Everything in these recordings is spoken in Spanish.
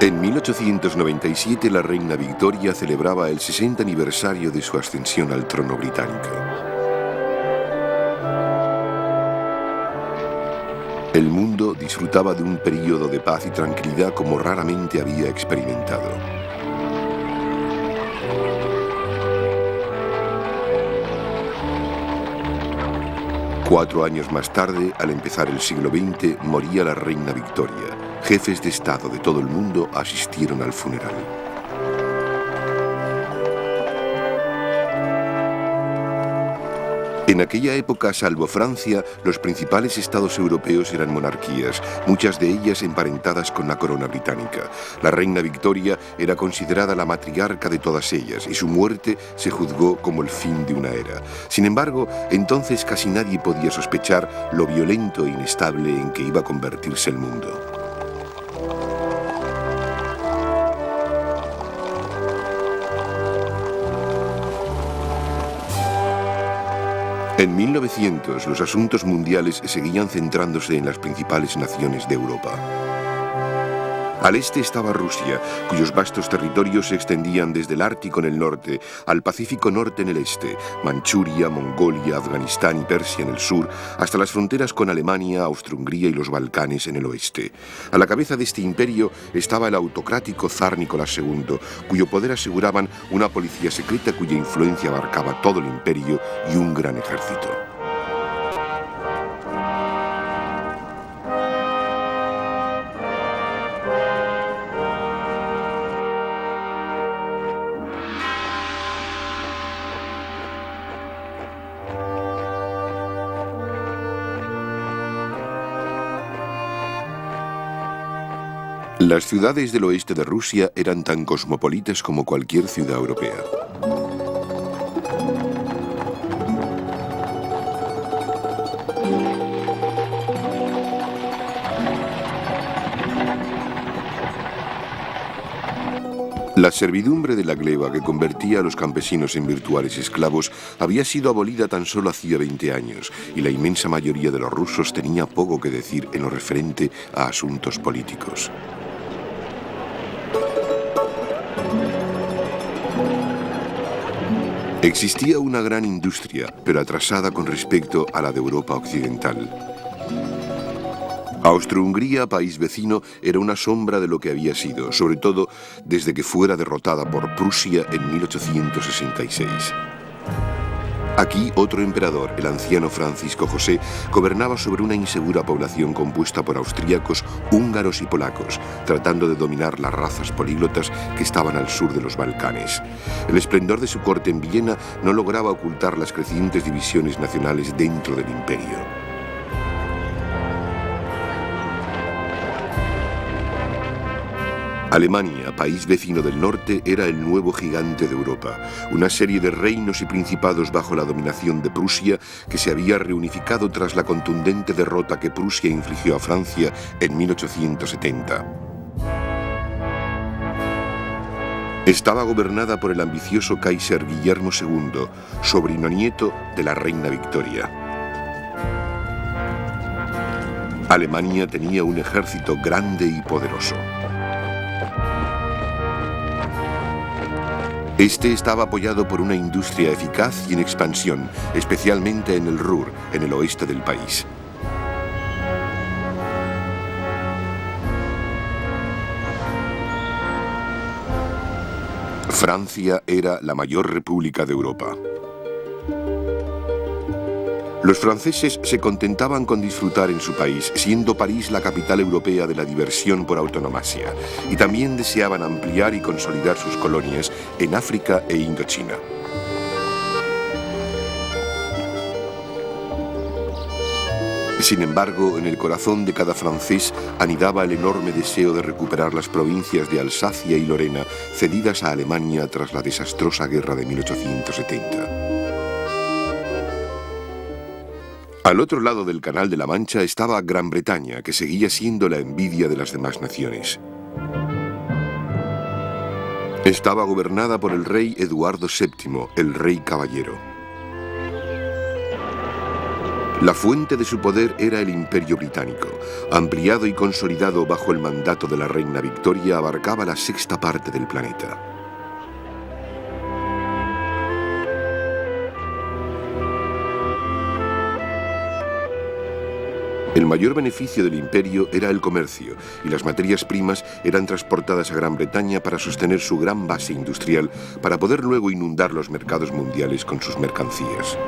En 1897 la reina Victoria celebraba el 60 aniversario de su ascensión al trono británico. El mundo disfrutaba de un período de paz y tranquilidad como raramente había experimentado. Cuatro años más tarde, al empezar el siglo XX, moría la reina Victoria. Jefes de Estado de todo el mundo asistieron al funeral. En aquella época, salvo Francia, los principales estados europeos eran monarquías, muchas de ellas emparentadas con la corona británica. La reina Victoria era considerada la matriarca de todas ellas y su muerte se juzgó como el fin de una era. Sin embargo, entonces casi nadie podía sospechar lo violento e inestable en que iba a convertirse el mundo. En 1900, los asuntos mundiales seguían centrándose en las principales naciones de Europa. Al este estaba Rusia, cuyos vastos territorios se extendían desde el Ártico en el norte al Pacífico norte en el este, Manchuria, Mongolia, Afganistán y Persia en el sur, hasta las fronteras con Alemania, Austro-Hungría y los Balcanes en el oeste. A la cabeza de este imperio estaba el autocrático zar Nicolás II, cuyo poder aseguraban una policía secreta cuya influencia abarcaba todo el imperio y un gran ejército. Las ciudades del oeste de Rusia eran tan cosmopolitas como cualquier ciudad europea. La servidumbre de la gleba, que convertía a los campesinos en virtuales esclavos, había sido abolida tan solo hacía 20 años, y la inmensa mayoría de los rusos tenía poco que decir en lo referente a asuntos políticos. Existía una gran industria, pero atrasada con respecto a la de Europa occidental. Austro-Hungría, país vecino, era una sombra de lo que había sido, sobre todo desde que fuera derrotada por Prusia en 1866. Aquí otro emperador, el anciano Francisco José, gobernaba sobre una insegura población compuesta por austríacos, húngaros y polacos, tratando de dominar las razas políglotas que estaban al sur de los Balcanes. El esplendor de su corte en Viena no lograba ocultar las crecientes divisiones nacionales dentro del imperio. Alemania, país vecino del norte, era el nuevo gigante de Europa, una serie de reinos y principados bajo la dominación de Prusia que se había reunificado tras la contundente derrota que Prusia infligió a Francia en 1870. Estaba gobernada por el ambicioso Kaiser Guillermo II, sobrino nieto de la reina Victoria. Alemania tenía un ejército grande y poderoso. Este estaba apoyado por una industria eficaz y en expansión, especialmente en el Ruhr, en el oeste del país. Francia era la mayor república de Europa. Los franceses se contentaban con disfrutar en su país, siendo París la capital europea de la diversión por antonomasia, y también deseaban ampliar y consolidar sus colonias en África e Indochina. Sin embargo, en el corazón de cada francés anidaba el enorme deseo de recuperar las provincias de Alsacia y Lorena cedidas a Alemania tras la desastrosa guerra de 1870. Al otro lado del Canal de la Mancha estaba Gran Bretaña, que seguía siendo la envidia de las demás naciones. Estaba gobernada por el rey Eduardo VII, el rey caballero. La fuente de su poder era el Imperio Británico. Ampliado y consolidado bajo el mandato de la reina Victoria, abarcaba la sexta parte del planeta. El mayor beneficio del imperio era el comercio, y las materias primas eran transportadas a Gran Bretaña para sostener su gran base industrial, para poder luego inundar los mercados mundiales con sus mercancías.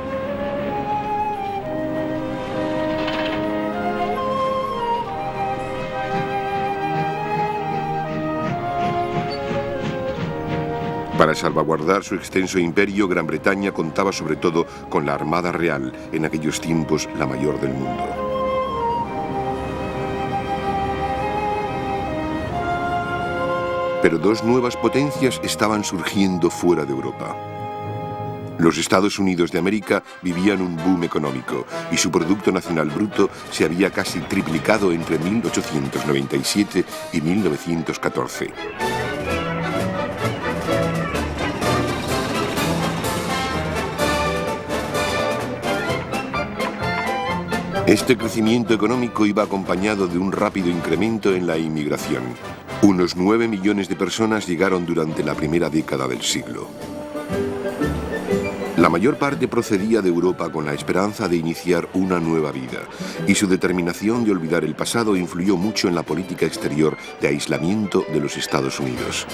Para salvaguardar su extenso imperio, Gran Bretaña contaba sobre todo con la Armada Real, en aquellos tiempos la mayor del mundo. Pero dos nuevas potencias estaban surgiendo fuera de Europa. Los Estados Unidos de América vivían un boom económico y su Producto Nacional Bruto se había casi triplicado entre 1897 y 1914. Este crecimiento económico iba acompañado de un rápido incremento en la inmigración. Unos 9 millones de personas llegaron durante la primera década del siglo. La mayor parte procedía de Europa con la esperanza de iniciar una nueva vida, y su determinación de olvidar el pasado influyó mucho en la política exterior de aislamiento de los Estados Unidos.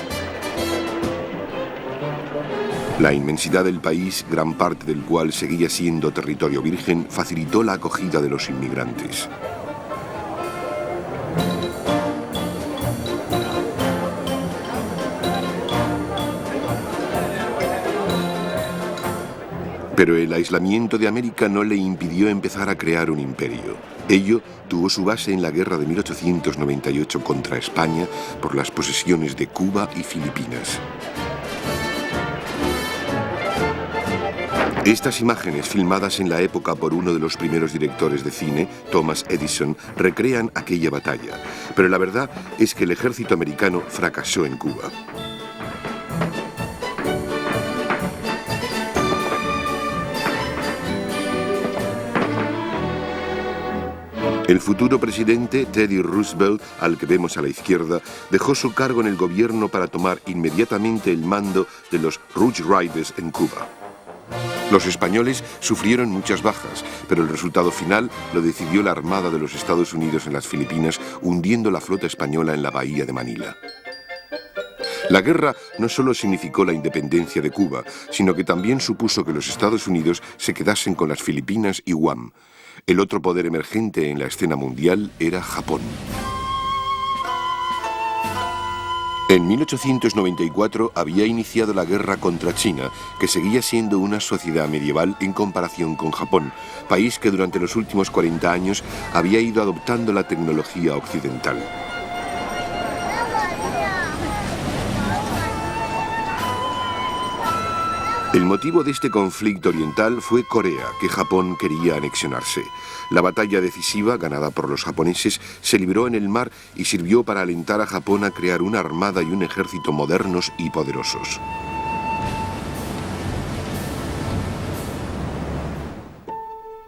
La inmensidad del país, gran parte del cual seguía siendo territorio virgen, facilitó la acogida de los inmigrantes. Pero el aislamiento de América no le impidió empezar a crear un imperio. Ello tuvo su base en la guerra de 1898 contra España por las posesiones de Cuba y Filipinas. Estas imágenes, filmadas en la época por uno de los primeros directores de cine, Thomas Edison, recrean aquella batalla. Pero la verdad es que el ejército americano fracasó en Cuba. El futuro presidente, Teddy Roosevelt, al que vemos a la izquierda, dejó su cargo en el gobierno para tomar inmediatamente el mando de los Rough Riders en Cuba. Los españoles sufrieron muchas bajas, pero el resultado final lo decidió la Armada de los Estados Unidos en las Filipinas, hundiendo la flota española en la bahía de Manila. La guerra no solo significó la independencia de Cuba, sino que también supuso que los Estados Unidos se quedasen con las Filipinas y Guam. El otro poder emergente en la escena mundial era Japón. En 1894 había iniciado la guerra contra China, que seguía siendo una sociedad medieval en comparación con Japón, país que durante los últimos 40 años había ido adoptando la tecnología occidental. El motivo de este conflicto oriental fue Corea, que Japón quería anexionarse. La batalla decisiva, ganada por los japoneses, se libró en el mar y sirvió para alentar a Japón a crear una armada y un ejército modernos y poderosos.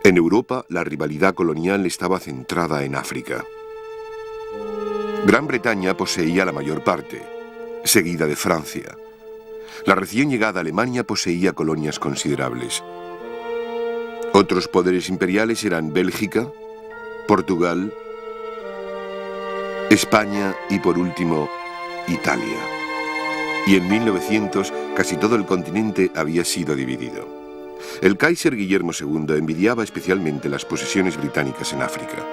En Europa, la rivalidad colonial estaba centrada en África. Gran Bretaña poseía la mayor parte, seguida de Francia. La recién llegada Alemania poseía colonias considerables. Otros poderes imperiales eran Bélgica, Portugal, España y, por último, Italia. Y en 1900 casi todo el continente había sido dividido. El Kaiser Guillermo II envidiaba especialmente las posesiones británicas en África.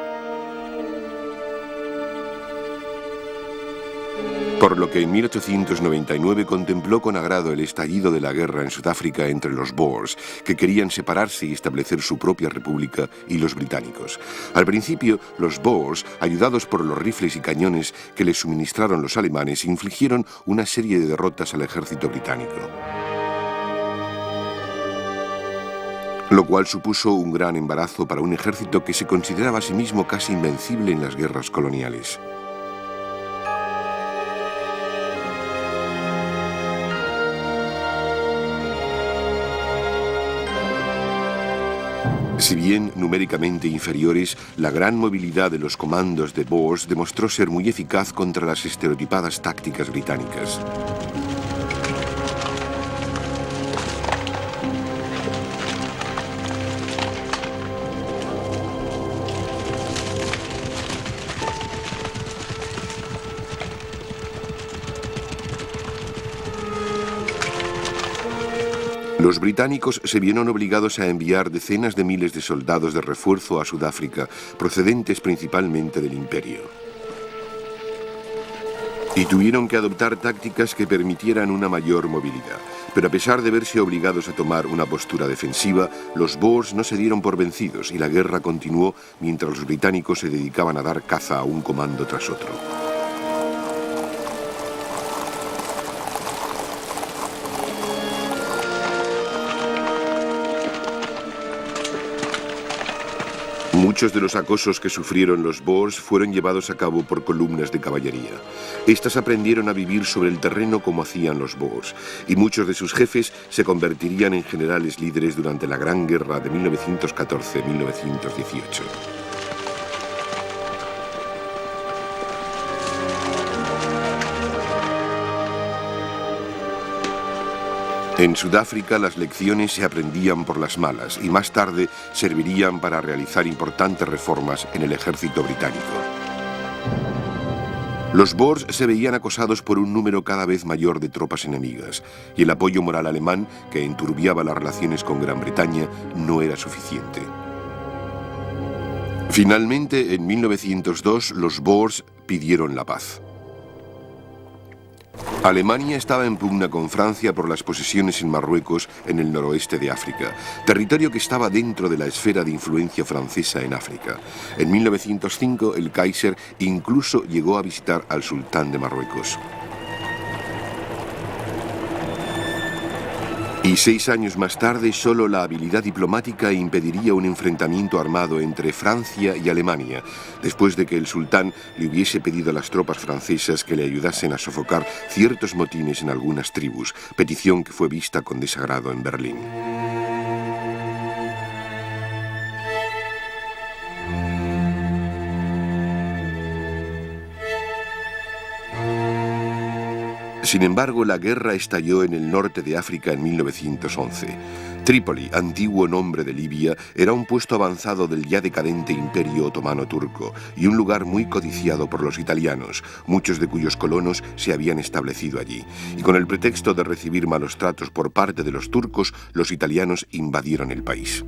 Por lo que en 1899 contempló con agrado el estallido de la guerra en Sudáfrica entre los Boers, que querían separarse y establecer su propia república, y los británicos. Al principio, los Boers, ayudados por los rifles y cañones que les suministraron los alemanes, infligieron una serie de derrotas al ejército británico, lo cual supuso un gran embarazo para un ejército que se consideraba a sí mismo casi invencible en las guerras coloniales. Si bien numéricamente inferiores, la gran movilidad de los comandos de Boers demostró ser muy eficaz contra las estereotipadas tácticas británicas. Los británicos se vieron obligados a enviar decenas de miles de soldados de refuerzo a Sudáfrica, procedentes principalmente del Imperio. Y tuvieron que adoptar tácticas que permitieran una mayor movilidad. Pero a pesar de verse obligados a tomar una postura defensiva, los Boers no se dieron por vencidos y la guerra continuó mientras los británicos se dedicaban a dar caza a un comando tras otro. Muchos de los acosos que sufrieron los Boers fueron llevados a cabo por columnas de caballería. Estas aprendieron a vivir sobre el terreno como hacían los Boers, y muchos de sus jefes se convertirían en generales líderes durante la Gran Guerra de 1914-1918. En Sudáfrica las lecciones se aprendían por las malas y más tarde servirían para realizar importantes reformas en el ejército británico. Los Boers se veían acosados por un número cada vez mayor de tropas enemigas y el apoyo moral alemán, que enturbiaba las relaciones con Gran Bretaña, no era suficiente. Finalmente, en 1902, los Boers pidieron la paz. Alemania estaba en pugna con Francia por las posesiones en Marruecos, en el noroeste de África, territorio que estaba dentro de la esfera de influencia francesa en África. En 1905, el Kaiser incluso llegó a visitar al sultán de Marruecos. Y 6 años más tarde, solo la habilidad diplomática impediría un enfrentamiento armado entre Francia y Alemania, después de que el sultán le hubiese pedido a las tropas francesas que le ayudasen a sofocar ciertos motines en algunas tribus, petición que fue vista con desagrado en Berlín. Sin embargo, la guerra estalló en el norte de África en 1911. Trípoli, antiguo nombre de Libia, era un puesto avanzado del ya decadente Imperio Otomano Turco y un lugar muy codiciado por los italianos, muchos de cuyos colonos se habían establecido allí. Y con el pretexto de recibir malos tratos por parte de los turcos, los italianos invadieron el país.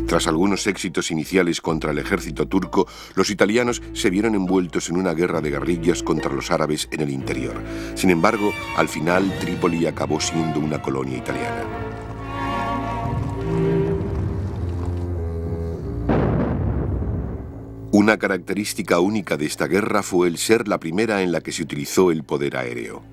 Tras algunos éxitos iniciales contra el ejército turco, los italianos se vieron envueltos en una guerra de guerrillas contra los árabes en el interior. Sin embargo, al final Trípoli acabó siendo una colonia italiana. Una característica única de esta guerra fue el ser la primera en la que se utilizó el poder aéreo.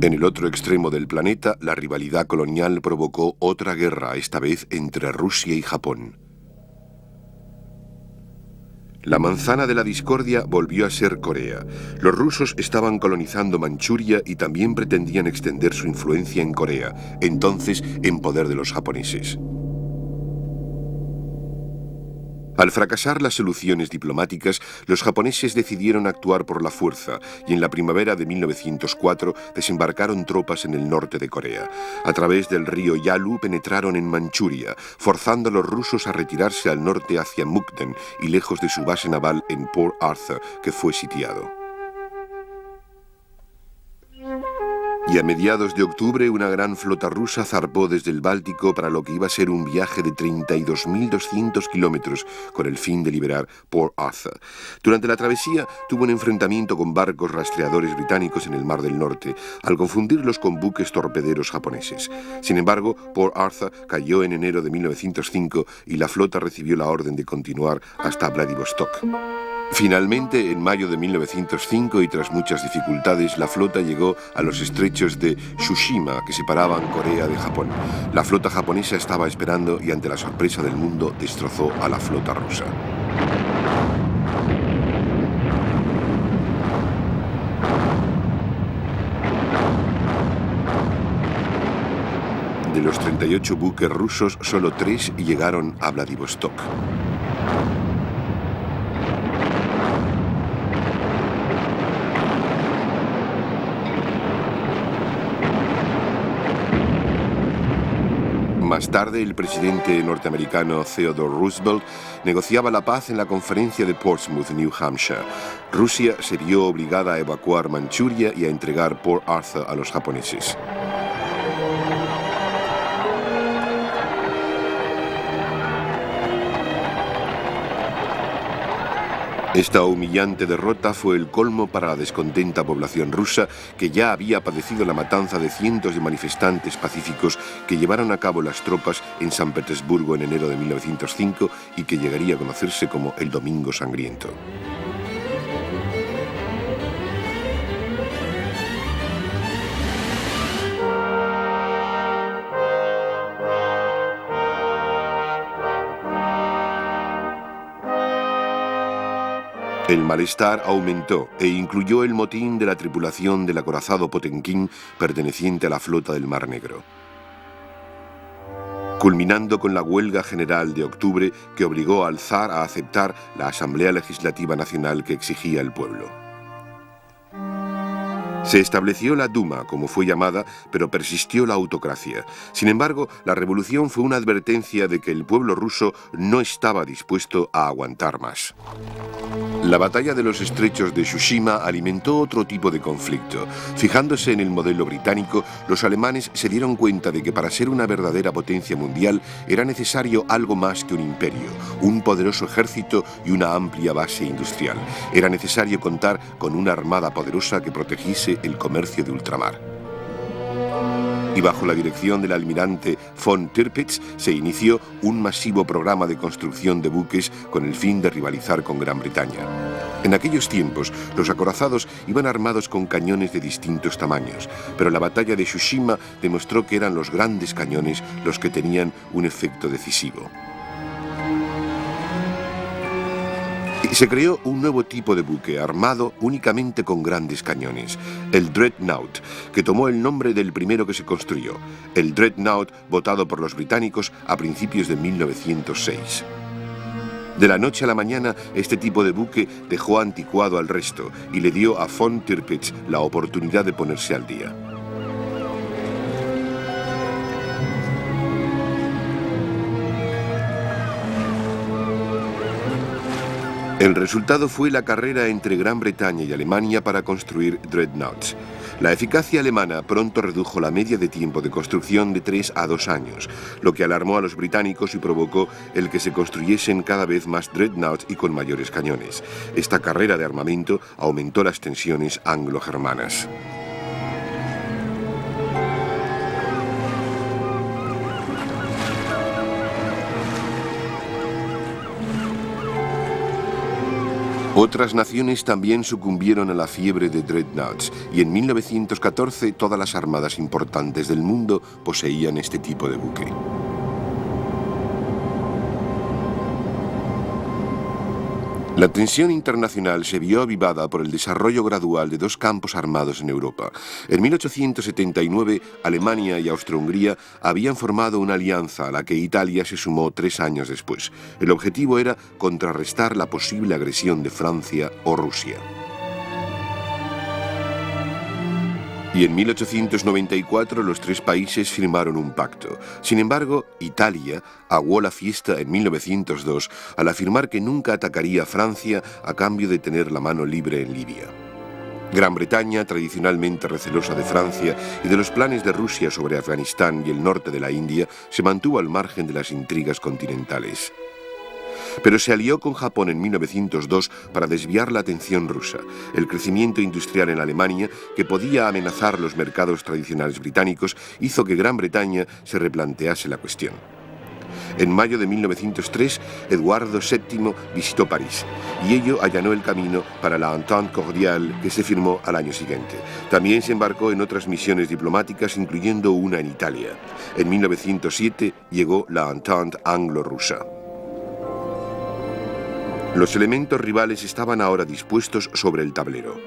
En el otro extremo del planeta, la rivalidad colonial provocó otra guerra, esta vez entre Rusia y Japón. La manzana de la discordia volvió a ser Corea. Los rusos estaban colonizando Manchuria y también pretendían extender su influencia en Corea, entonces en poder de los japoneses. Al fracasar las soluciones diplomáticas, los japoneses decidieron actuar por la fuerza y en la primavera de 1904 desembarcaron tropas en el norte de Corea. A través del río Yalu penetraron en Manchuria, forzando a los rusos a retirarse al norte hacia Mukden y lejos de su base naval en Port Arthur, que fue sitiado. Y a mediados de octubre una gran flota rusa zarpó desde el Báltico para lo que iba a ser un viaje de 32.200 kilómetros con el fin de liberar Port Arthur. Durante la travesía tuvo un enfrentamiento con barcos rastreadores británicos en el Mar del Norte, al confundirlos con buques torpederos japoneses. Sin embargo, Port Arthur cayó en enero de 1905 y la flota recibió la orden de continuar hasta Vladivostok. Finalmente, en mayo de 1905 y tras muchas dificultades, la flota llegó a los estrechos de Tsushima, que separaban Corea de Japón. La flota japonesa estaba esperando y ante la sorpresa del mundo destrozó a la flota rusa. De los 38 buques rusos, solo 3 llegaron a Vladivostok. Más tarde, el presidente norteamericano Theodore Roosevelt negociaba la paz en la conferencia de Portsmouth, New Hampshire. Rusia se vio obligada a evacuar Manchuria y a entregar Port Arthur a los japoneses. Esta humillante derrota fue el colmo para la descontenta población rusa, que ya había padecido la matanza de cientos de manifestantes pacíficos que llevaron a cabo las tropas en San Petersburgo en enero de 1905 y que llegaría a conocerse como el Domingo Sangriento. El malestar aumentó e incluyó el motín de la tripulación del acorazado Potemkin perteneciente a la flota del Mar Negro, culminando con la huelga general de octubre que obligó al zar a aceptar la Asamblea Legislativa Nacional que exigía el pueblo. Se estableció la Duma, como fue llamada, pero persistió la autocracia. Sin embargo, la revolución fue una advertencia de que el pueblo ruso no estaba dispuesto a aguantar más. La batalla de los estrechos de Tsushima alimentó otro tipo de conflicto. Fijándose en el modelo británico, los alemanes se dieron cuenta de que para ser una verdadera potencia mundial era necesario algo más que un imperio, un poderoso ejército y una amplia base industrial. Era necesario contar con una armada poderosa que protegiese el comercio de ultramar. Y bajo la dirección del almirante von Tirpitz se inició un masivo programa de construcción de buques con el fin de rivalizar con Gran Bretaña. En aquellos tiempos, los acorazados iban armados con cañones de distintos tamaños, pero la batalla de Tsushima demostró que eran los grandes cañones los que tenían un efecto decisivo. Y se creó un nuevo tipo de buque armado únicamente con grandes cañones, el Dreadnought, que tomó el nombre del primero que se construyó, el Dreadnought votado por los británicos a principios de 1906. De la noche a la mañana, este tipo de buque dejó anticuado al resto y le dio a von Tirpitz la oportunidad de ponerse al día. El resultado fue la carrera entre Gran Bretaña y Alemania para construir dreadnoughts. La eficacia alemana pronto redujo la media de tiempo de construcción de 3 a 2 años, lo que alarmó a los británicos y provocó el que se construyesen cada vez más dreadnoughts y con mayores cañones. Esta carrera de armamento aumentó las tensiones anglo-germanas. Otras naciones también sucumbieron a la fiebre de dreadnoughts y en 1914 todas las armadas importantes del mundo poseían este tipo de buque. La tensión internacional se vio avivada por el desarrollo gradual de dos campos armados en Europa. En 1879, Alemania y Austria-Hungría habían formado una alianza a la que Italia se sumó 3 años después. El objetivo era contrarrestar la posible agresión de Francia o Rusia. Y en 1894 los 3 países firmaron un pacto. Sin embargo, Italia aguó la fiesta en 1902 al afirmar que nunca atacaría a Francia a cambio de tener la mano libre en Libia. Gran Bretaña, tradicionalmente recelosa de Francia y de los planes de Rusia sobre Afganistán y el norte de la India, se mantuvo al margen de las intrigas continentales. Pero se alió con Japón en 1902 para desviar la atención rusa. El crecimiento industrial en Alemania, que podía amenazar los mercados tradicionales británicos, hizo que Gran Bretaña se replantease la cuestión. En mayo de 1903, Eduardo VII visitó París, y ello allanó el camino para la Entente Cordiale que se firmó al año siguiente. También se embarcó en otras misiones diplomáticas, incluyendo una en Italia. En 1907 llegó la Entente Anglo-Rusa. Los elementos rivales estaban ahora dispuestos sobre el tablero.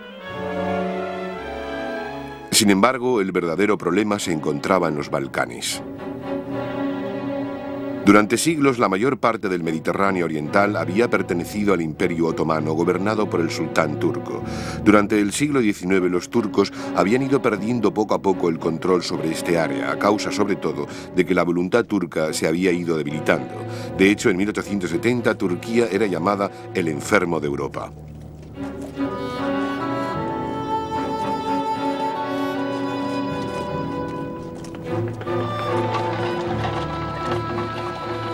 Sin embargo, el verdadero problema se encontraba en los Balcanes. Durante siglos, la mayor parte del Mediterráneo oriental había pertenecido al Imperio Otomano, gobernado por el sultán turco. Durante el siglo XIX, los turcos habían ido perdiendo poco a poco el control sobre este área, a causa sobre todo de que la voluntad turca se había ido debilitando. De hecho, en 1870, Turquía era llamada el enfermo de Europa.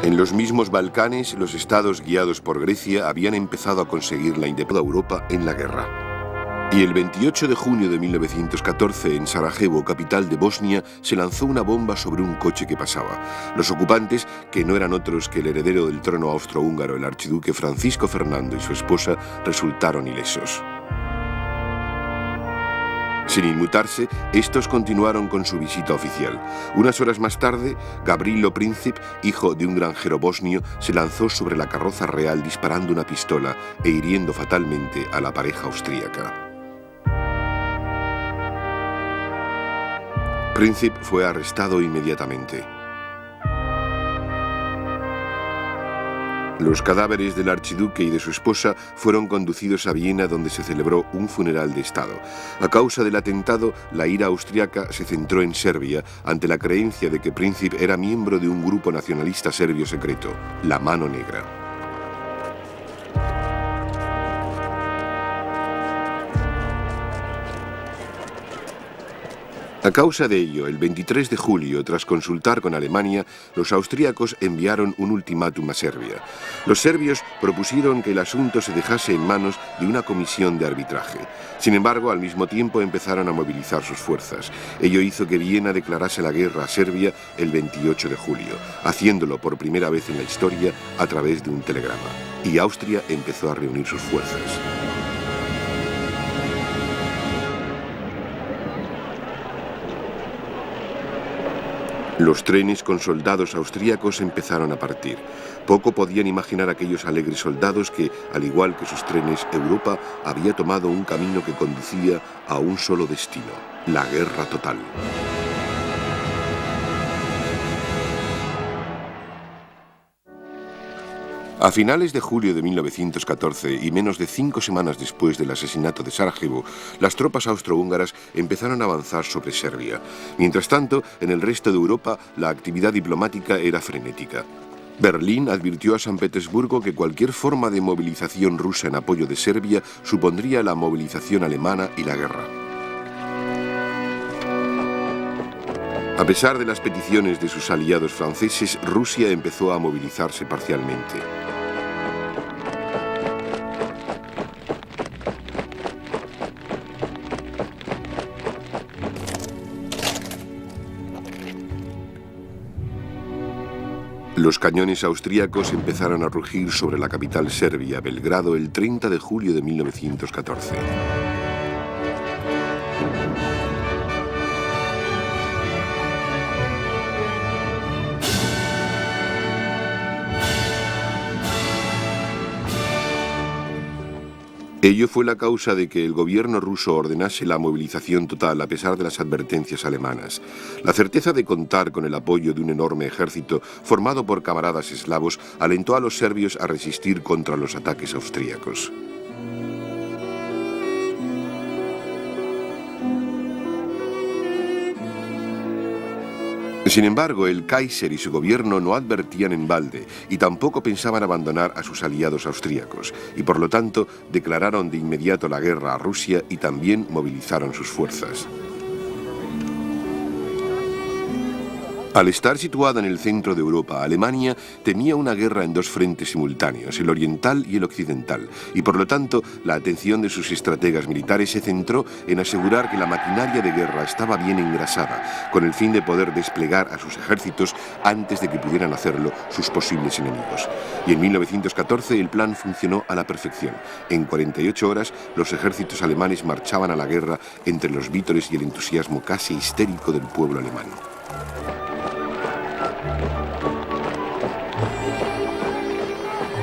En los mismos Balcanes, los estados guiados por Grecia habían empezado a conseguir la independencia de Europa en la guerra. Y el 28 de junio de 1914, en Sarajevo, capital de Bosnia, se lanzó una bomba sobre un coche que pasaba. Los ocupantes, que no eran otros que el heredero del trono austrohúngaro, el archiduque Francisco Fernando, y su esposa, resultaron ilesos. Sin inmutarse, estos continuaron con su visita oficial. Unas horas más tarde, Gavrilo Princip, hijo de un granjero bosnio, se lanzó sobre la carroza real disparando una pistola e hiriendo fatalmente a la pareja austríaca. Princip fue arrestado inmediatamente. Los cadáveres del archiduque y de su esposa fueron conducidos a Viena, donde se celebró un funeral de Estado. A causa del atentado, la ira austriaca se centró en Serbia, ante la creencia de que Princip era miembro de un grupo nacionalista serbio secreto, la Mano Negra. A causa de ello, el 23 de julio, tras consultar con Alemania, los austríacos enviaron un ultimátum a Serbia. Los serbios propusieron que el asunto se dejase en manos de una comisión de arbitraje. Sin embargo, al mismo tiempo empezaron a movilizar sus fuerzas. Ello hizo que Viena declarase la guerra a Serbia el 28 de julio, haciéndolo por primera vez en la historia a través de un telegrama. Y Austria empezó a reunir sus fuerzas. Los trenes con soldados austríacos empezaron a partir. Poco podían imaginar aquellos alegres soldados que, al igual que sus trenes, Europa había tomado un camino que conducía a un solo destino: la guerra total. A finales de julio de 1914 y menos de 5 semanas después del asesinato de Sarajevo, las tropas austrohúngaras empezaron a avanzar sobre Serbia. Mientras tanto, en el resto de Europa, la actividad diplomática era frenética. Berlín advirtió a San Petersburgo que cualquier forma de movilización rusa en apoyo de Serbia supondría la movilización alemana y la guerra. A pesar de las peticiones de sus aliados franceses, Rusia empezó a movilizarse parcialmente. Los cañones austríacos empezaron a rugir sobre la capital serbia, Belgrado, el 30 de julio de 1914. Ello fue la causa de que el gobierno ruso ordenase la movilización total a pesar de las advertencias alemanas. La certeza de contar con el apoyo de un enorme ejército formado por camaradas eslavos alentó a los serbios a resistir contra los ataques austríacos. Sin embargo, el Kaiser y su gobierno no advertían en balde y tampoco pensaban abandonar a sus aliados austríacos, y por lo tanto declararon de inmediato la guerra a Rusia y también movilizaron sus fuerzas. Al estar situada en el centro de Europa, Alemania temía una guerra en dos frentes simultáneos, el oriental y el occidental, y por lo tanto la atención de sus estrategas militares se centró en asegurar que la maquinaria de guerra estaba bien engrasada, con el fin de poder desplegar a sus ejércitos antes de que pudieran hacerlo sus posibles enemigos. Y en 1914 el plan funcionó a la perfección. En 48 horas los ejércitos alemanes marchaban a la guerra entre los vítores y el entusiasmo casi histérico del pueblo alemán.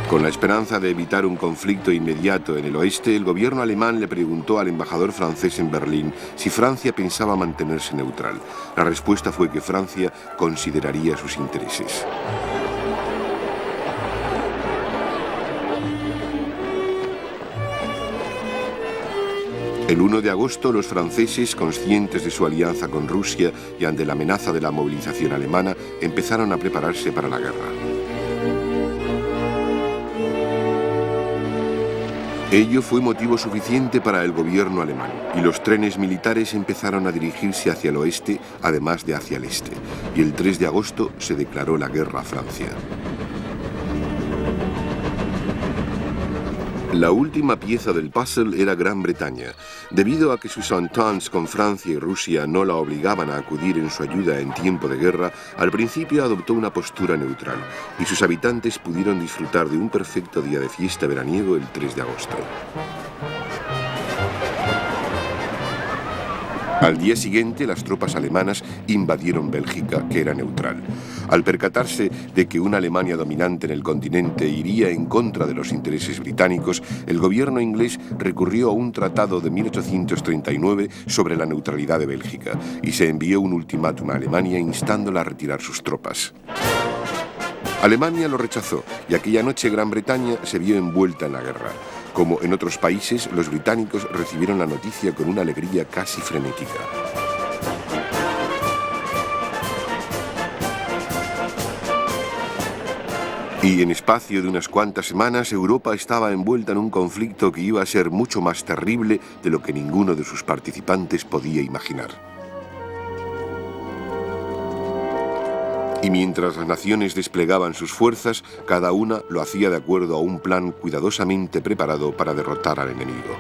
Con la esperanza de evitar un conflicto inmediato en el oeste, el gobierno alemán le preguntó al embajador francés en Berlín si Francia pensaba mantenerse neutral. La respuesta fue que Francia consideraría sus intereses. El 1 de agosto, los franceses, conscientes de su alianza con Rusia y ante la amenaza de la movilización alemana, empezaron a prepararse para la guerra. Ello fue motivo suficiente para el gobierno alemán, y los trenes militares empezaron a dirigirse hacia el oeste, además de hacia el este, y el 3 de agosto se declaró la guerra a Francia. La última pieza del puzzle era Gran Bretaña. Debido a que sus ententes con Francia y Rusia no la obligaban a acudir en su ayuda en tiempo de guerra, al principio adoptó una postura neutral, y sus habitantes pudieron disfrutar de un perfecto día de fiesta veraniego el 3 de agosto. Al día siguiente, las tropas alemanas invadieron Bélgica, que era neutral. Al percatarse de que una Alemania dominante en el continente iría en contra de los intereses británicos, el gobierno inglés recurrió a un tratado de 1839 sobre la neutralidad de Bélgica y se envió un ultimátum a Alemania instándola a retirar sus tropas. Alemania lo rechazó y aquella noche Gran Bretaña se vio envuelta en la guerra. Como en otros países, los británicos recibieron la noticia con una alegría casi frenética. Y en espacio de unas cuantas semanas, Europa estaba envuelta en un conflicto que iba a ser mucho más terrible de lo que ninguno de sus participantes podía imaginar. Y mientras las naciones desplegaban sus fuerzas, cada una lo hacía de acuerdo a un plan cuidadosamente preparado para derrotar al enemigo.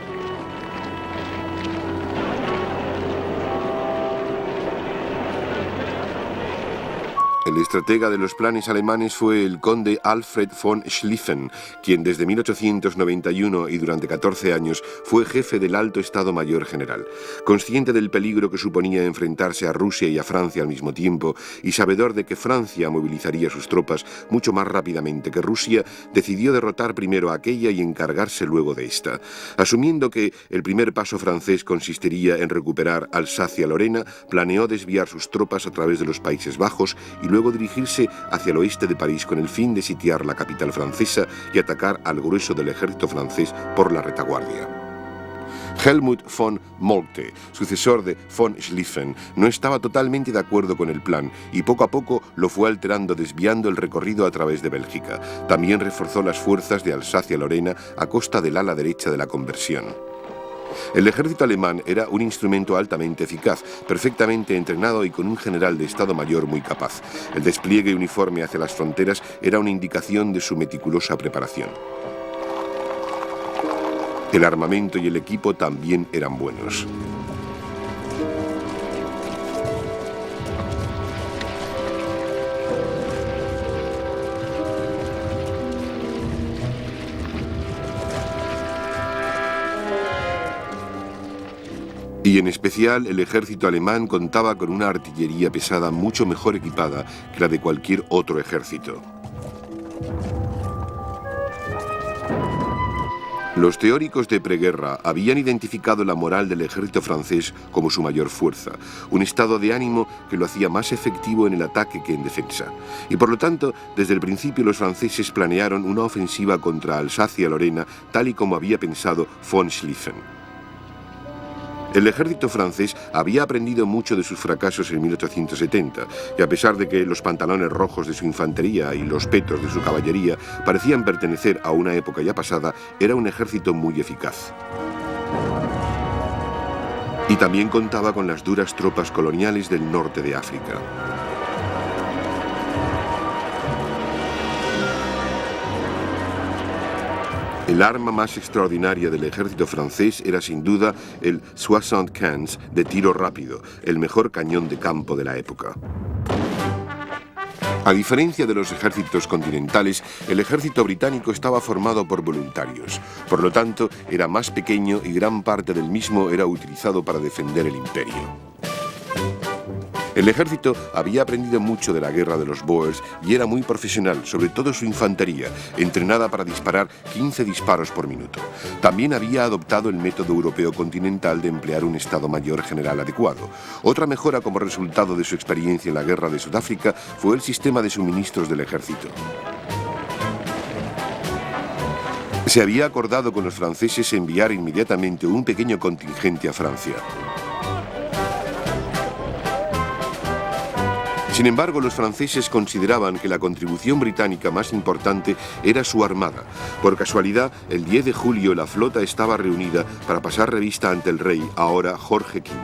El estratega de los planes alemanes fue el conde Alfred von Schlieffen, quien desde 1891 y durante 14 años fue jefe del Alto Estado Mayor General. Consciente del peligro que suponía enfrentarse a Rusia y a Francia al mismo tiempo, y sabedor de que Francia movilizaría sus tropas mucho más rápidamente que Rusia, decidió derrotar primero a aquella y encargarse luego de esta. Asumiendo que el primer paso francés consistiría en recuperar Alsacia-Lorena, planeó desviar sus tropas a través de los Países Bajos y luego dirigirse hacia el oeste de París con el fin de sitiar la capital francesa y atacar al grueso del ejército francés por la retaguardia. Helmut von Moltke, sucesor de von Schlieffen, no estaba totalmente de acuerdo con el plan y poco a poco lo fue alterando, desviando el recorrido a través de Bélgica. También reforzó las fuerzas de Alsacia-Lorena a costa del ala derecha de la conversión. El ejército alemán era un instrumento altamente eficaz, perfectamente entrenado y con un general de Estado Mayor muy capaz. El despliegue uniforme hacia las fronteras era una indicación de su meticulosa preparación. El armamento y el equipo también eran buenos. Y en especial el ejército alemán contaba con una artillería pesada mucho mejor equipada que la de cualquier otro ejército. Los teóricos de preguerra habían identificado la moral del ejército francés como su mayor fuerza, un estado de ánimo que lo hacía más efectivo en el ataque que en defensa. Y por lo tanto, desde el principio los franceses planearon una ofensiva contra Alsacia-Lorena tal y como había pensado von Schlieffen. El ejército francés había aprendido mucho de sus fracasos en 1870, y a pesar de que los pantalones rojos de su infantería y los petos de su caballería parecían pertenecer a una época ya pasada, era un ejército muy eficaz. Y también contaba con las duras tropas coloniales del norte de África. El arma más extraordinaria del ejército francés era sin duda el 75 de tiro rápido, el mejor cañón de campo de la época. A diferencia de los ejércitos continentales, el ejército británico estaba formado por voluntarios. Por lo tanto, era más pequeño y gran parte del mismo era utilizado para defender el imperio. El ejército había aprendido mucho de la guerra de los Boers y era muy profesional, sobre todo su infantería, entrenada para disparar 15 disparos por minuto. También había adoptado el método europeo continental de emplear un Estado Mayor general adecuado. Otra mejora como resultado de su experiencia en la guerra de Sudáfrica fue el sistema de suministros del ejército. Se había acordado con los franceses enviar inmediatamente un pequeño contingente a Francia. Sin embargo, los franceses consideraban que la contribución británica más importante era su armada. Por casualidad, el 10 de julio la flota estaba reunida para pasar revista ante el rey, ahora Jorge V.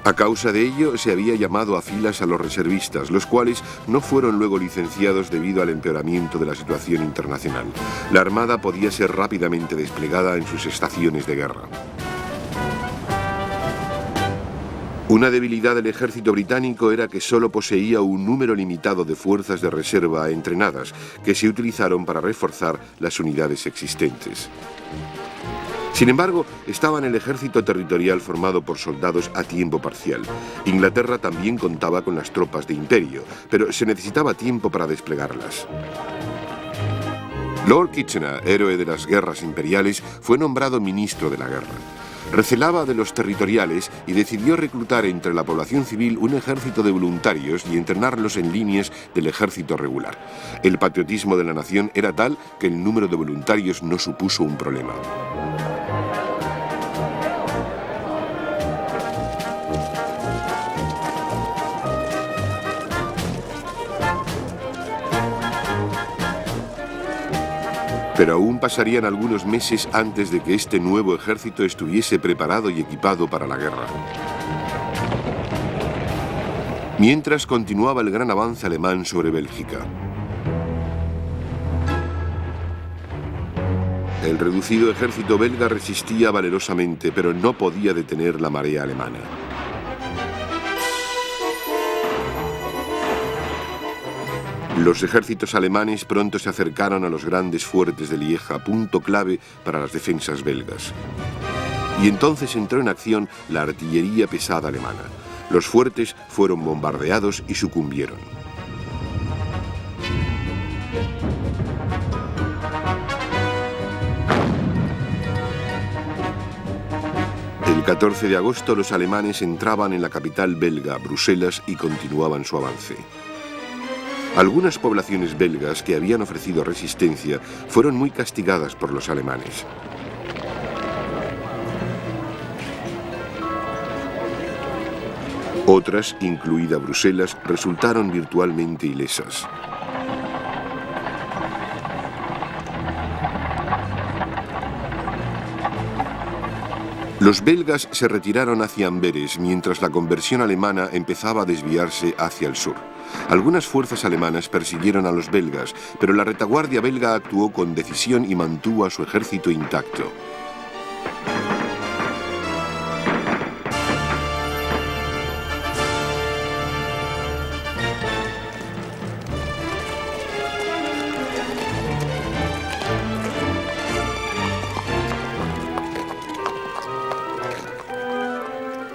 A causa de ello, se había llamado a filas a los reservistas, los cuales no fueron luego licenciados debido al empeoramiento de la situación internacional. La armada podía ser rápidamente desplegada en sus estaciones de guerra. Una debilidad del ejército británico era que solo poseía un número limitado de fuerzas de reserva entrenadas, que se utilizaron para reforzar las unidades existentes. Sin embargo, estaba en el ejército territorial formado por soldados a tiempo parcial. Inglaterra también contaba con las tropas de imperio, pero se necesitaba tiempo para desplegarlas. Lord Kitchener, héroe de las guerras imperiales, fue nombrado ministro de la guerra. Recelaba de los territoriales y decidió reclutar entre la población civil un ejército de voluntarios y entrenarlos en líneas del ejército regular. El patriotismo de la nación era tal que el número de voluntarios no supuso un problema. Pero aún pasarían algunos meses antes de que este nuevo ejército estuviese preparado y equipado para la guerra. Mientras continuaba el gran avance alemán sobre Bélgica. El reducido ejército belga resistía valerosamente, pero no podía detener la marea alemana. Los ejércitos alemanes pronto se acercaron a los grandes fuertes de Lieja, punto clave para las defensas belgas. Y entonces entró en acción la artillería pesada alemana. Los fuertes fueron bombardeados y sucumbieron. El 14 de agosto los alemanes entraban en la capital belga, Bruselas, y continuaban su avance. Algunas poblaciones belgas que habían ofrecido resistencia fueron muy castigadas por los alemanes. Otras, incluida Bruselas, resultaron virtualmente ilesas. Los belgas se retiraron hacia Amberes, mientras la conversión alemana empezaba a desviarse hacia el sur. Algunas fuerzas alemanas persiguieron a los belgas, pero la retaguardia belga actuó con decisión y mantuvo a su ejército intacto.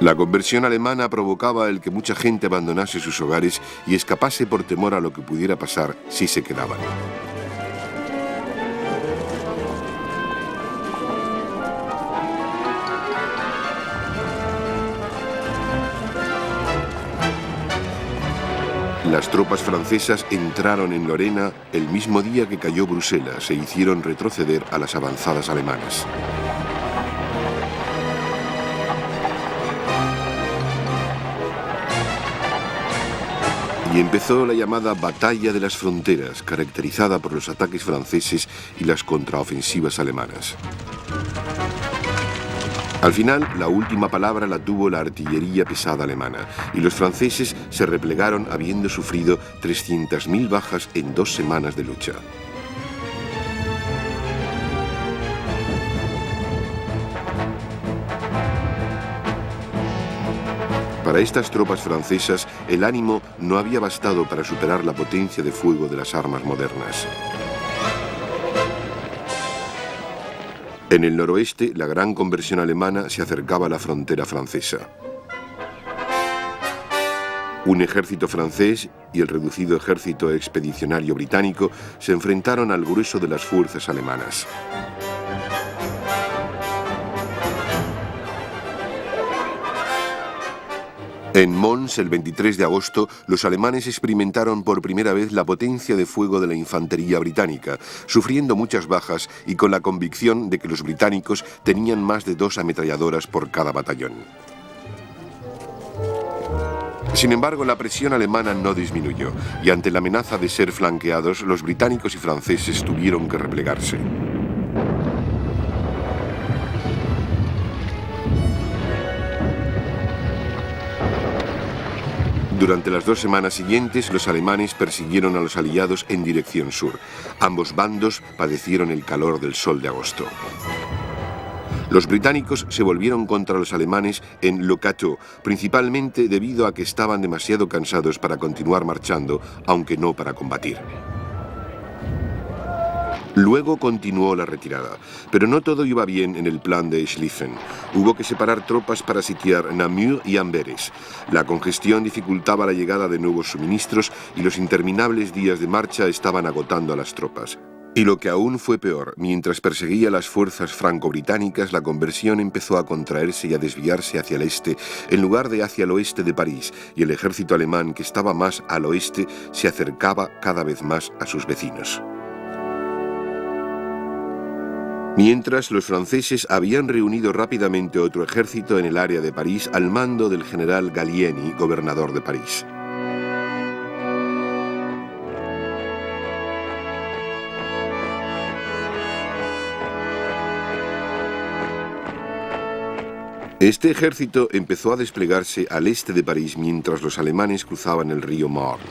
La conversión alemana provocaba el que mucha gente abandonase sus hogares y escapase por temor a lo que pudiera pasar si se quedaban. Las tropas francesas entraron en Lorena el mismo día que cayó Bruselas e hicieron retroceder a las avanzadas alemanas. Y empezó la llamada Batalla de las Fronteras, caracterizada por los ataques franceses y las contraofensivas alemanas. Al final, la última palabra la tuvo la artillería pesada alemana, y los franceses se replegaron habiendo sufrido 300.000 bajas en 2 semanas de lucha. Para estas tropas francesas, el ánimo no había bastado para superar la potencia de fuego de las armas modernas. En el noroeste, la gran conversión alemana se acercaba a la frontera francesa. Un ejército francés y el reducido ejército expedicionario británico se enfrentaron al grueso de las fuerzas alemanas. En Mons, el 23 de agosto, los alemanes experimentaron por primera vez la potencia de fuego de la infantería británica, sufriendo muchas bajas y con la convicción de que los británicos tenían más de 2 ametralladoras por cada batallón. Sin embargo, la presión alemana no disminuyó, y ante la amenaza de ser flanqueados, los británicos y franceses tuvieron que replegarse. Durante las 2 semanas siguientes, los alemanes persiguieron a los aliados en dirección sur. Ambos bandos padecieron el calor del sol de agosto. Los británicos se volvieron contra los alemanes en Le Cateau, principalmente debido a que estaban demasiado cansados para continuar marchando, aunque no para combatir. Luego continuó la retirada, pero no todo iba bien en el plan de Schlieffen. Hubo que separar tropas para sitiar Namur y Amberes. La congestión dificultaba la llegada de nuevos suministros y los interminables días de marcha estaban agotando a las tropas. Y lo que aún fue peor, mientras perseguía las fuerzas franco-británicas, la conversión empezó a contraerse y a desviarse hacia el este, en lugar de hacia el oeste de París, y el ejército alemán, que estaba más al oeste, se acercaba cada vez más a sus vecinos. Mientras, los franceses habían reunido rápidamente otro ejército en el área de París al mando del general Gallieni, gobernador de París. Este ejército empezó a desplegarse al este de París mientras los alemanes cruzaban el río Marne.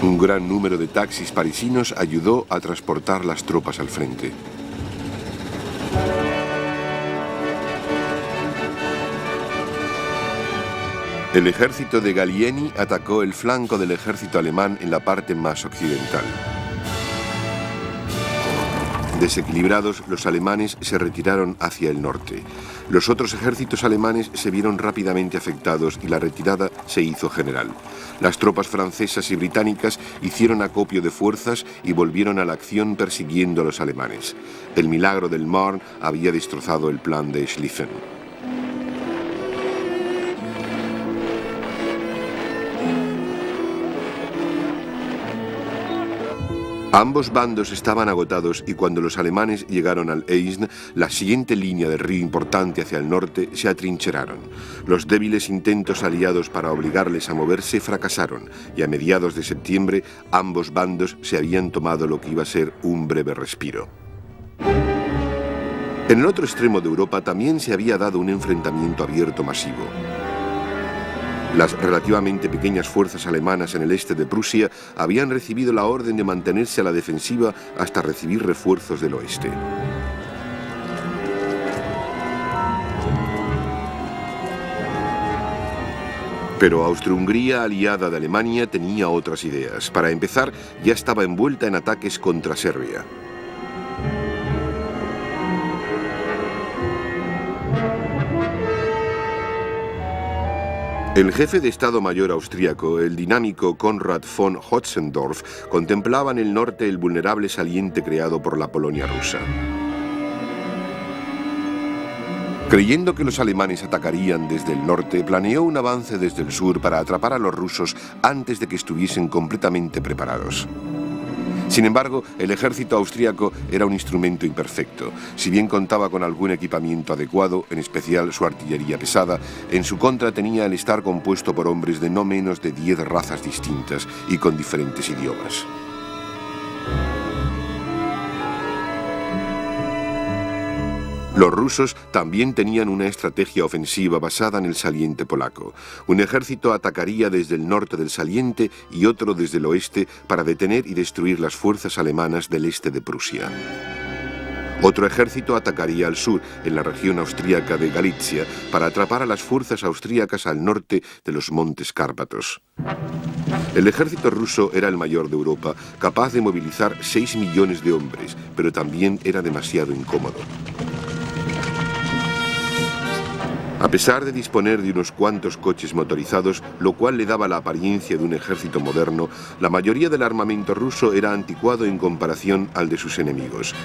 Un gran número de taxis parisinos ayudó a transportar las tropas al frente. El ejército de Gallieni atacó el flanco del ejército alemán en la parte más occidental. Desequilibrados, los alemanes se retiraron hacia el norte. Los otros ejércitos alemanes se vieron rápidamente afectados y la retirada se hizo general. Las tropas francesas y británicas hicieron acopio de fuerzas y volvieron a la acción persiguiendo a los alemanes. El milagro del Marne había destrozado el plan de Schlieffen. Ambos bandos estaban agotados y cuando los alemanes llegaron al Aisne, la siguiente línea del río importante hacia el norte, se atrincheraron. Los débiles intentos aliados para obligarles a moverse fracasaron y a mediados de septiembre ambos bandos se habían tomado lo que iba a ser un breve respiro. En el otro extremo de Europa también se había dado un enfrentamiento abierto masivo. Las relativamente pequeñas fuerzas alemanas en el este de Prusia habían recibido la orden de mantenerse a la defensiva hasta recibir refuerzos del oeste. Pero Austria-Hungría, aliada de Alemania, tenía otras ideas. Para empezar, ya estaba envuelta en ataques contra Serbia. El jefe de Estado Mayor austríaco, el dinámico Konrad von Hötzendorf, contemplaba en el norte el vulnerable saliente creado por la Polonia rusa. Creyendo que los alemanes atacarían desde el norte, planeó un avance desde el sur para atrapar a los rusos antes de que estuviesen completamente preparados. Sin embargo, el ejército austríaco era un instrumento imperfecto. Si bien contaba con algún equipamiento adecuado, en especial su artillería pesada, en su contra tenía el estar compuesto por hombres de no menos de 10 razas distintas y con diferentes idiomas. Los rusos también tenían una estrategia ofensiva basada en el saliente polaco. Un ejército atacaría desde el norte del saliente y otro desde el oeste para detener y destruir las fuerzas alemanas del este de Prusia. Otro ejército atacaría al sur, en la región austríaca de Galitzia, para atrapar a las fuerzas austríacas al norte de los montes Cárpatos. El ejército ruso era el mayor de Europa, capaz de movilizar 6 millones de hombres, pero también era demasiado incómodo. A pesar de disponer de unos cuantos coches motorizados, lo cual le daba la apariencia de un ejército moderno, la mayoría del armamento ruso era anticuado en comparación al de sus enemigos.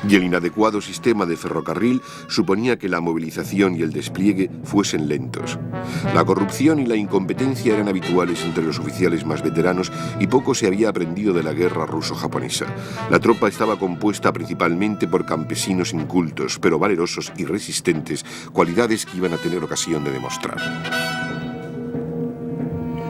Y el inadecuado sistema de ferrocarril suponía que la movilización y el despliegue fuesen lentos. La corrupción y la incompetencia eran habituales entre los oficiales más veteranos y poco se había aprendido de la guerra ruso-japonesa. La tropa estaba compuesta principalmente por campesinos incultos, pero valerosos y resistentes, cualidades que iban a tener ocasión de demostrar.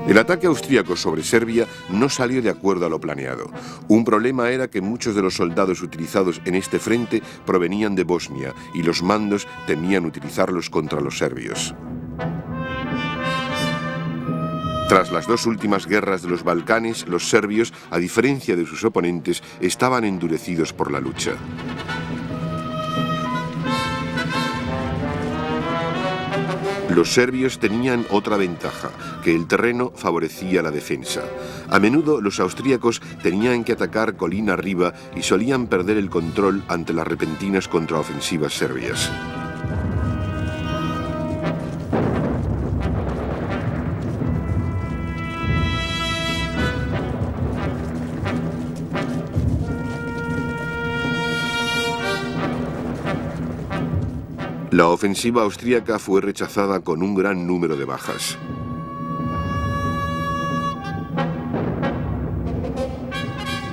El ataque austríaco sobre Serbia no salió de acuerdo a lo planeado. Un problema era que muchos de los soldados utilizados en este frente provenían de Bosnia y los mandos temían utilizarlos contra los serbios. Tras las dos últimas guerras de los Balcanes, los serbios, a diferencia de sus oponentes, estaban endurecidos por la lucha. Los serbios tenían otra ventaja, que el terreno favorecía la defensa. A menudo los austríacos tenían que atacar colina arriba y solían perder el control ante las repentinas contraofensivas serbias. La ofensiva austríaca fue rechazada con un gran número de bajas.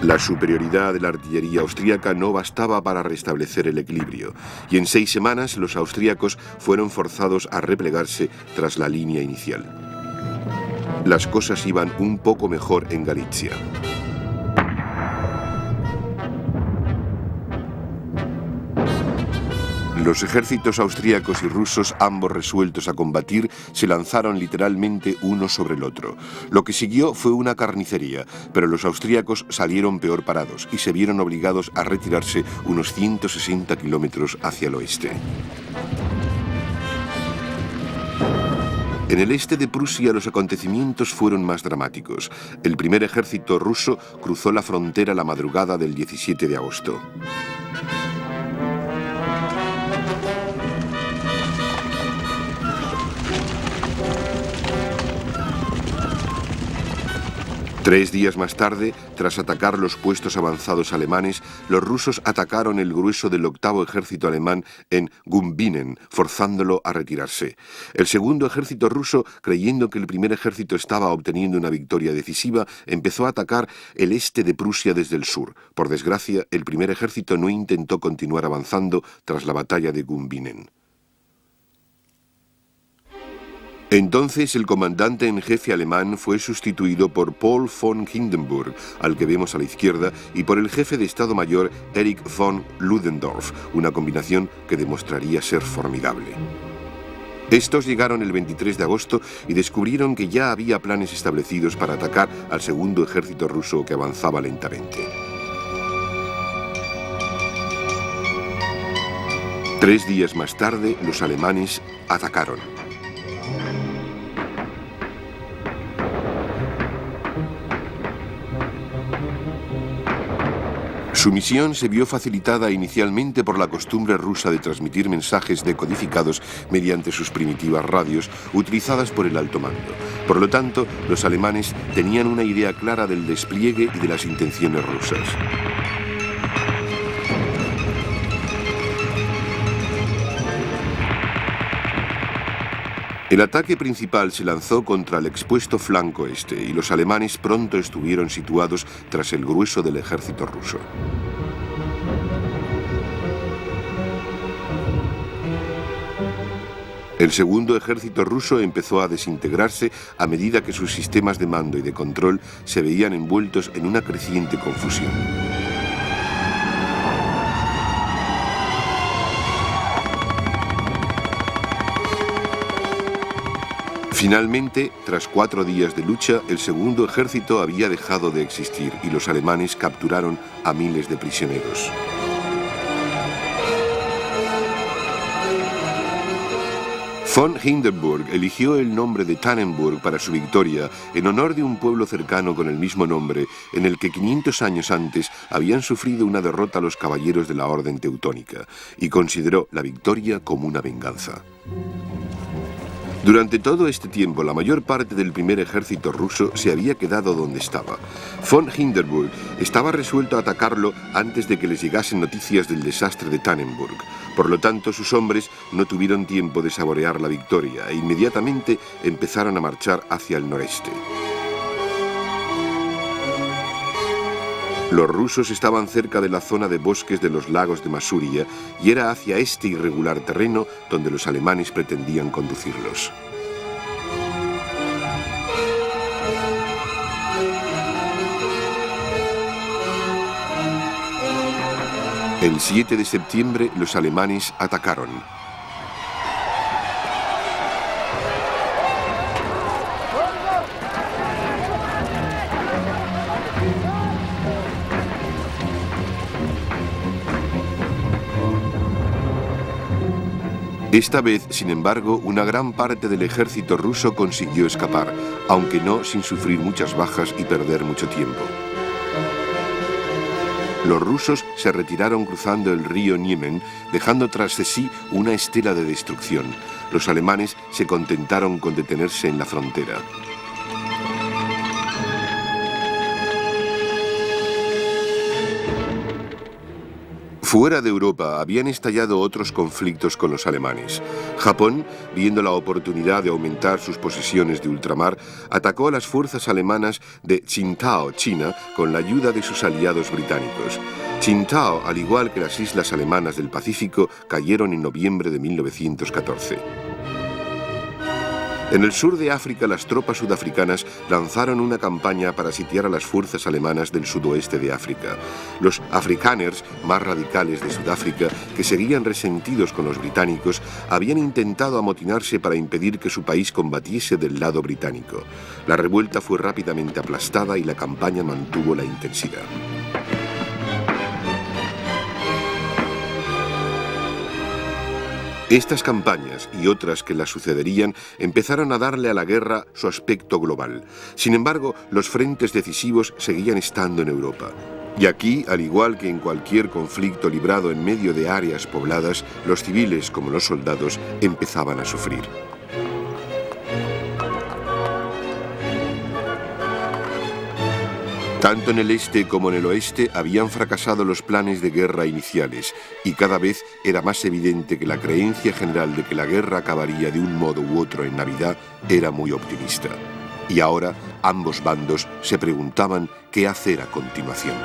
La superioridad de la artillería austríaca no bastaba para restablecer el equilibrio, y en 6 semanas los austríacos fueron forzados a replegarse tras la línea inicial. Las cosas iban un poco mejor en Galitzia. Los ejércitos austríacos y rusos, ambos resueltos a combatir, se lanzaron literalmente uno sobre el otro. Lo que siguió fue una carnicería, pero los austríacos salieron peor parados y se vieron obligados a retirarse unos 160 kilómetros hacia el oeste. En el este de Prusia los acontecimientos fueron más dramáticos. El primer ejército ruso cruzó la frontera la madrugada del 17 de agosto. Tres días más tarde, tras atacar los puestos avanzados alemanes, los rusos atacaron el grueso del 8º ejército alemán en Gumbinnen, forzándolo a retirarse. El segundo ejército ruso, creyendo que el primer ejército estaba obteniendo una victoria decisiva, empezó a atacar el este de Prusia desde el sur. Por desgracia, el primer ejército no intentó continuar avanzando tras la batalla de Gumbinnen. Entonces el comandante en jefe alemán fue sustituido por Paul von Hindenburg, al que vemos a la izquierda, y por el jefe de Estado Mayor Erich von Ludendorff, una combinación que demostraría ser formidable. Estos llegaron el 23 de agosto y descubrieron que ya había planes establecidos para atacar al segundo ejército ruso que avanzaba lentamente. 3 días más tarde, los alemanes atacaron. Su misión se vio facilitada inicialmente por la costumbre rusa de transmitir mensajes decodificados mediante sus primitivas radios utilizadas por el alto mando. Por lo tanto, los alemanes tenían una idea clara del despliegue y de las intenciones rusas. El ataque principal se lanzó contra el expuesto flanco este y los alemanes pronto estuvieron situados tras el grueso del ejército ruso. El segundo ejército ruso empezó a desintegrarse a medida que sus sistemas de mando y de control se veían envueltos en una creciente confusión. Finalmente, tras 4 días de lucha, el segundo ejército había dejado de existir y los alemanes capturaron a miles de prisioneros. Von Hindenburg eligió el nombre de Tannenburg para su victoria en honor de un pueblo cercano con el mismo nombre, en el que 500 años antes habían sufrido una derrota los caballeros de la Orden Teutónica, y consideró la victoria como una venganza. Durante todo este tiempo, la mayor parte del primer ejército ruso se había quedado donde estaba. Von Hindenburg estaba resuelto a atacarlo antes de que les llegasen noticias del desastre de Tannenburg. Por lo tanto, sus hombres no tuvieron tiempo de saborear la victoria e inmediatamente empezaron a marchar hacia el noreste. Los rusos estaban cerca de la zona de bosques de los lagos de Masuria y era hacia este irregular terreno donde los alemanes pretendían conducirlos. El 7 de septiembre los alemanes atacaron. Esta vez, sin embargo, una gran parte del ejército ruso consiguió escapar, aunque no sin sufrir muchas bajas y perder mucho tiempo. Los rusos se retiraron cruzando el río Niemen, dejando tras de sí una estela de destrucción. Los alemanes se contentaron con detenerse en la frontera. Fuera de Europa habían estallado otros conflictos con los alemanes. Japón, viendo la oportunidad de aumentar sus posesiones de ultramar, atacó a las fuerzas alemanas de Tsingtao, China, con la ayuda de sus aliados británicos. Tsingtao, al igual que las islas alemanas del Pacífico, cayeron en noviembre de 1914. En el sur de África, las tropas sudafricanas lanzaron una campaña para sitiar a las fuerzas alemanas del sudoeste de África. Los afrikaners, más radicales de Sudáfrica, que seguían resentidos con los británicos, habían intentado amotinarse para impedir que su país combatiese del lado británico. La revuelta fue rápidamente aplastada y la campaña mantuvo la intensidad. Estas campañas y otras que las sucederían empezaron a darle a la guerra su aspecto global. Sin embargo, los frentes decisivos seguían estando en Europa. Y aquí, al igual que en cualquier conflicto librado en medio de áreas pobladas, los civiles como los soldados empezaban a sufrir. Tanto en el este como en el oeste habían fracasado los planes de guerra iniciales y cada vez era más evidente que la creencia general de que la guerra acabaría de un modo u otro en Navidad era muy optimista. Y ahora ambos bandos se preguntaban qué hacer a continuación.